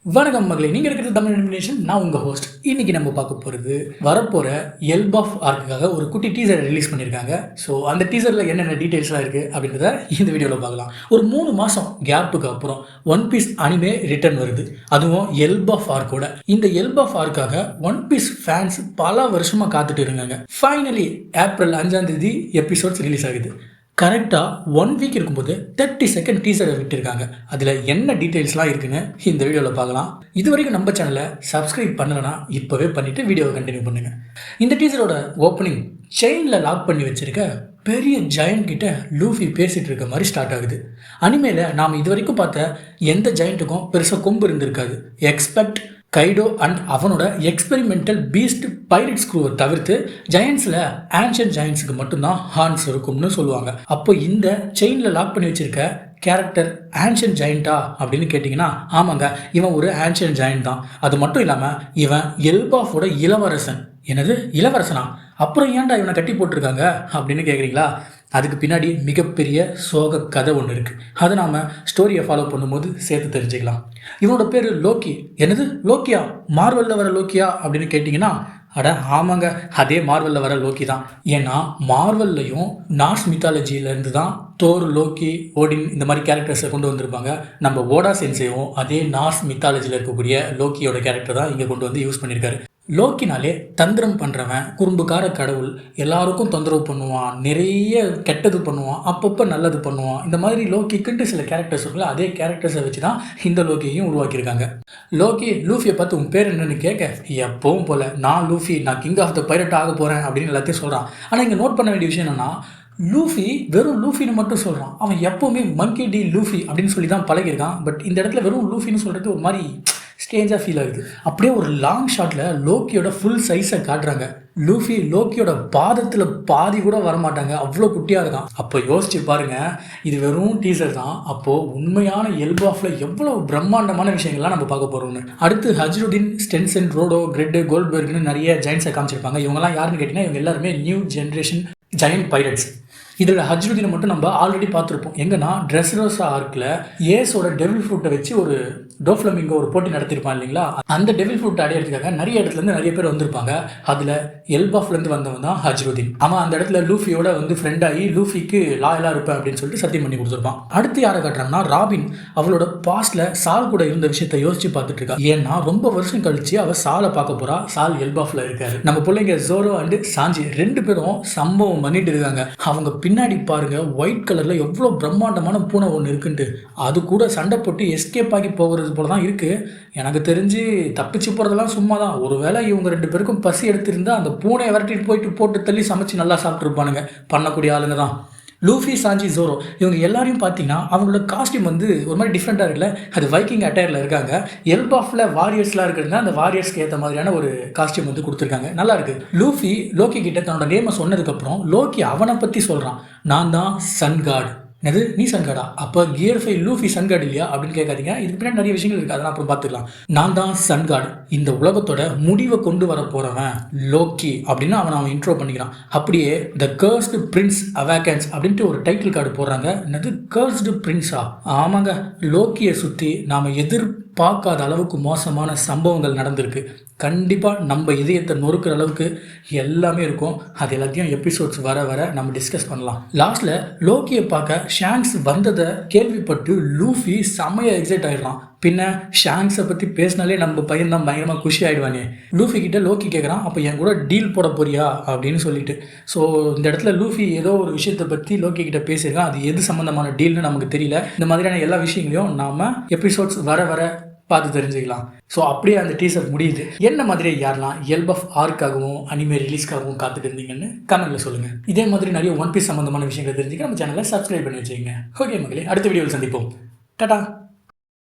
வணக்கம் மகளே, நீங்கள் இருக்கிறது தமிழ் அனிமேஷன். நான் உங்கள் ஹோஸ்ட். இன்றைக்கி நம்ம பார்க்க போகிறது வரப்போகிற எல்பாஃப் ஆர்க்குக்காக ஒரு குட்டி டீசர் ரிலீஸ் பண்ணியிருக்காங்க. ஸோ அந்த டீசரில் என்னென்ன டீட்டெயில்ஸாக இருக்குது அப்படின்றத இந்த வீடியோவில் பார்க்கலாம். ஒரு 3 மாதம் கேப்புக்கு அப்புறம் ஒன் பீஸ் அனிமே ரிட்டர்ன் வருது, அதுவும் எல்பாஃப் ஆர்க்கோட. இந்த எல்பாஃப் ஆர்க்காக ஒன் பீஸ் ஃபேன்ஸ் பல வருஷமாக காத்துட்டு இருக்காங்க. ஃபைனலி ஏப்ரல் 5 எபிசோட்ஸ் ரிலீஸ் ஆகுது. கரெக்டாக 1 வீக் இருக்கும்போது 30 செகண்ட் டீசரை விட்டுருக்காங்க. அதில் என்ன டீட்டெயில்ஸ்லாம் இருக்குன்னு இந்த வீடியோவில் பார்க்கலாம். இது வரைக்கும் நம்ம சேனலை சப்ஸ்கிரைப் பண்ணலைன்னா இப்போவே பண்ணிவிட்டு வீடியோவை கண்டினியூ பண்ணுங்கள். இந்த டீசரோட ஓப்பனிங் செயினில் லாக் பண்ணி வச்சுருக்க பெரிய ஜெயண்ட் கிட்ட லூஃபி பேசிகிட்டு இருக்க மாதிரி ஸ்டார்ட் ஆகுது. அனிமேல நாம் இது வரைக்கும் பார்த்த எந்த ஜெயண்ட்டுக்கும் பெருசாக கொம்பு இருந்திருக்காது. எக்ஸ்பெக்ட் கைடோ அண்ட் அவனோட எக்ஸ்பெரிமெண்டல் பீஸ்ட் பைரட்ஸ் க்ரூவை தவிர்த்து ஜெயண்ட்ஸில் ஆன்ஷியன் ஜெயண்ட்ஸுக்கு மட்டும்தான் ஹார்ன்ஸ் இருக்கும்னு சொல்லுவாங்க. அப்போ இந்த செயினில் லாக் பண்ணி வச்சுருக்க கேரக்டர் ஆன்ஷியன் ஜெயண்டா அப்படின்னு கேட்டிங்கன்னா, ஆமாங்க, இவன் ஒரு ஆன்ஷியன் ஜெயண்ட் தான். அது மட்டும் இல்லாமல் இவன் எல்பாஃபோட இளவரசன். என்னது, இளவரசனா? அப்புறம் ஏன்டா இவனை கட்டி போட்டிருக்காங்க அப்படின்னு கேட்குறீங்களா? அதுக்கு பின்னாடி மிகப்பெரிய சோக கதை ஒன்று இருக்குது. அதை நாம் ஸ்டோரியை ஃபாலோ பண்ணும்போது சேர்த்து தெரிஞ்சுக்கலாம். இவனோட பேர் லோக்கி. என்னது, லோக்கியா? மார்வலில் வர லோக்கியா அப்படின்னு கேட்டிங்கன்னா, அட ஆமாங்க, அதே மார்வலில் வர லோக்கி தான். ஏன்னா மார்வல்லையும் நார்ஸ் மித்தாலஜியிலேருந்து தான் தோர், லோக்கி, ஓடின் இந்த மாதிரி கேரக்டர்ஸை கொண்டு வந்திருப்பாங்க. நம்ம ஓடா சென்சேவும் அதே நார்ஸ் மித்தாலஜியில் இருக்கக்கூடிய லோக்கியோட கேரக்டர் தான் இங்கே கொண்டு வந்து யூஸ் பண்ணியிருக்காரு. லோக்கினாலே தந்திரம் பண்ணுறவன், குறும்புக்கார கடவுள், எல்லாருக்கும் தொந்தரவு பண்ணுவான், நிறைய கெட்டது பண்ணுவான், அப்பப்போ நல்லது பண்ணுவான். இந்த மாதிரி லோக்கிக்குன்ட்டு சில கேரக்டர்ஸ் இருக்குல்ல, அதே கேரக்டர்ஸை வச்சு தான் இந்த லோக்கியையும் உருவாக்கியிருக்காங்க. லோக்கி லூஃபியை பார்த்து உன் பேர் என்னன்னு கேட்க, எப்பவும் போல் நான் லூஃபி, நான் கிங் ஆஃப் த பைரட் ஆக போகிறேன் அப்படின்னு எல்லாத்தையும் சொல்கிறான். ஆனால் இங்கே நோட் பண்ண வேண்டிய விஷயம் என்னென்னா, லூஃபி வெறும் லூஃபின்னு மட்டும் சொல்கிறான். அவன் எப்போவுமே மங்கி டி லூஃபி அப்படின்னு சொல்லி தான் பழகிருக்கான். பட் இந்த இடத்துல வெறும் லூஃபின்னு சொல்கிறது ஒரு மாதிரி ஸ்டேஞ்சாக ஃபீல் ஆகுது. அப்படியே ஒரு லாங் ஷாட்டில் லோக்கியோட ஃபுல் சைஸை காட்டுறாங்க. லூஃபி லோக்கியோட பாதத்தில் பாதி கூட வரமாட்டாங்க, அவ்வளோ குட்டியாக இருக்கான். அப்போ யோசிச்சு பாருங்க, இது வெறும் டீசர் தான். அப்போது உண்மையான எல்பாஃபில் எவ்வளோ பிரம்மாண்டமான விஷயங்கள்லாம் நம்ம பார்க்க போகிறோம்னு. அடுத்து ஹஜ்ருதீன், ஸ்டென்சன், ரோடோ, கிரெட்டு, கோல்ட்பர்க்னு நிறைய ஜெயண்ட்ஸை காமிச்சிருப்பாங்க. இவங்கெல்லாம் யாருன்னு கேட்டிங்கன்னா, இவங்க எல்லாருமே நியூ ஜென்ரேஷன் ஜெயண்ட் பைரட்ஸ். இதில் ஹஜ்ருதீனை மட்டும் நம்ம ஆல்ரெடி பார்த்துருப்போம். எங்கன்னா ட்ரெஸ்ரோசா ஆர்க்கில் ஏஸோட டெவில் ஃப்ரூட்டை வச்சு ஒரு டோஃப்ளமிங்கோ ஒரு போட்டி நடத்திருப்பான் இல்லைங்களா? அந்த டெவில் ஃப்ரூட் அடையிறதுக்காக நிறைய இடத்துலேருந்து நிறைய பேர் வந்திருப்பாங்க. அதில் எல்பாஃப்லேருந்து வந்தவன் தான் ஹஜ்ருதீன். அவன் அந்த இடத்துல லூஃபியோட வந்து ஃப்ரெண்டாகி லூஃபிக்கு லாயலாக இருப்பேன் அப்படின்னு சொல்லிட்டு சத்தியம் பண்ணி கொடுத்துருப்பான். அடுத்து யாரை காட்டுறாங்கன்னா, ராபின் அவளோட பாஸ்டில் சால் கூட இருந்த விஷயத்தை யோசிச்சு பார்த்துட்டு இருக்கா. ஏன்னா ரொம்ப வருஷம் கழிச்சு அவள் சாலை பார்க்க போறா. சால் எல்பாஃபில் இருக்காரு. நம்ம பிள்ளைங்க ஜோரோ அண்டு சாஞ்சி 2 பேரும் சம்பவம் பண்ணிட்டு இருக்காங்க. அவங்க பின்னாடி பாருங்க, ஒயிட் கலர்ல எவ்வளோ பிரம்மாண்டமான பூனை ஒன்று இருக்குன்ட்டு. அது கூட சண்டை போட்டு எஸ்கேப் ஆகி போகிறது போல தான் இருக்கு. எனக்கு தெரிஞ்சு தப்பிச்சு போகிறதெல்லாம் சும்மா தான். ஒருவேளை இவங்க 2 பேருக்கும் பசி எடுத்திருந்தா அந்த பூனையை விரட்டிட்டு போட்டு தள்ளி சமைச்சு நல்லா சாப்பிட்ருப்பானுங்க. பண்ணக்கூடிய ஆளுங்க தான் லூஃபி, சாஞ்சி, ஜோரோ. இவங்க எல்லாரையும் பார்த்தீங்கன்னா அவங்களோட காஸ்டியூம் வந்து ஒரு மாதிரி டிஃப்ரெண்ட்டாக இருக்குல்ல. அது வைக்கிங் அட்டையரில் இருக்காங்க. எல்பாஃபில் வாரியர்ஸ்லாம் இருக்கிறதுனா அந்த வாரியர்ஸ்க்கு ஏற்ற மாதிரியான ஒரு காஸ்டியூம் வந்து கொடுத்துருக்காங்க. நல்லா இருக்கு. லூஃபி லோக்கி கிட்ட தன்னோட நேமை சொன்னதுக்கப்புறம் லோக்கி அவனை பற்றி சொல்கிறான். நான் தான் சன் காட். என்னது, நீ சன்காடா? அப்போ கியர் 5 லூஃபி சன்கார்டு இல்லையா அப்படின்னு கேட்காதீங்க. இதுக்கு பின்னாடி நிறைய விஷயங்கள் இருக்குது, அதெல்லாம் அப்புறம் பார்த்துக்கலாம். நான் தான் சன்கார்டு, இந்த உலகத்தோட முடிவை கொண்டு வர போகிறவன் லோக்கி அப்படின்னு அவன் இன்ட்ரோ பண்ணிக்கிறான். அப்படியே த கர்ஸ்டு பிரின்ஸ் அவேக்கன்ஸ் அப்படின்ட்டு ஒரு டைட்டில் கார்டு போடுறாங்க. என்னது, கர்ஸ்டு பிரின்ஸா? ஆமாங்க, லோக்கியை சுற்றி நாம் பார்க்காத அளவுக்கு மோசமான சம்பவங்கள் நடந்திருக்கு. கண்டிப்பாக நம்ம இதயத்தை நொறுக்கிற அளவுக்கு எல்லாமே இருக்கும். அது எல்லாத்தையும் எபிசோட்ஸ் வர நம்ம டிஸ்கஸ் பண்ணலாம். லாஸ்ட்டில் லோக்கியை பார்க்க ஷாங்க்ஸ் வந்ததை கேள்விப்பட்டு லூஃபி செம்மையாக எக்ஸைட் ஆகிடலாம். பின்ன ஷாங்க்ஸை பற்றி பேசினாலே நம்ம பையன் தான் பயங்கரமாக குஷி ஆகிடுவானே. லூஃபி கிட்ட லோக்கி கேட்குறான், அப்போ என் கூட டீல் போட போறியா அப்படின்னு சொல்லிட்டு. ஸோ இந்த இடத்துல லூஃபி ஏதோ ஒரு விஷயத்தை பற்றி லோக்கி கிட்ட பேசியிருக்கான். அது எது சம்மந்தமான டீல்னு நமக்கு தெரியல. இந்த மாதிரியான எல்லா விஷயங்களையும் நாம் எபிசோட்ஸ் வர பார்த்து தெரிஞ்சுக்கலாம். ஸோ அப்படியே அந்த டீசர் முடியுது. என்ன மாதிரி யாரெல்லாம் எல்பாஃப் ஆர்க்காகவும் அனிமே ரிலீஸ்க்காகவும் காத்துட்டு இருந்தீங்கன்னு கமெண்ட்டில் சொல்லுங்கள். இதே மாதிரி நிறைய ஒன் பீஸ் சம்மந்தமான விஷயங்களை தெரிஞ்சுக்க நம்ம சேனலை சப்ஸ்கிரைப் பண்ணி வச்சுக்கோங்க. ஓகே மகளே, அடுத்த வீடியோவில் சந்திப்போம். டாடா.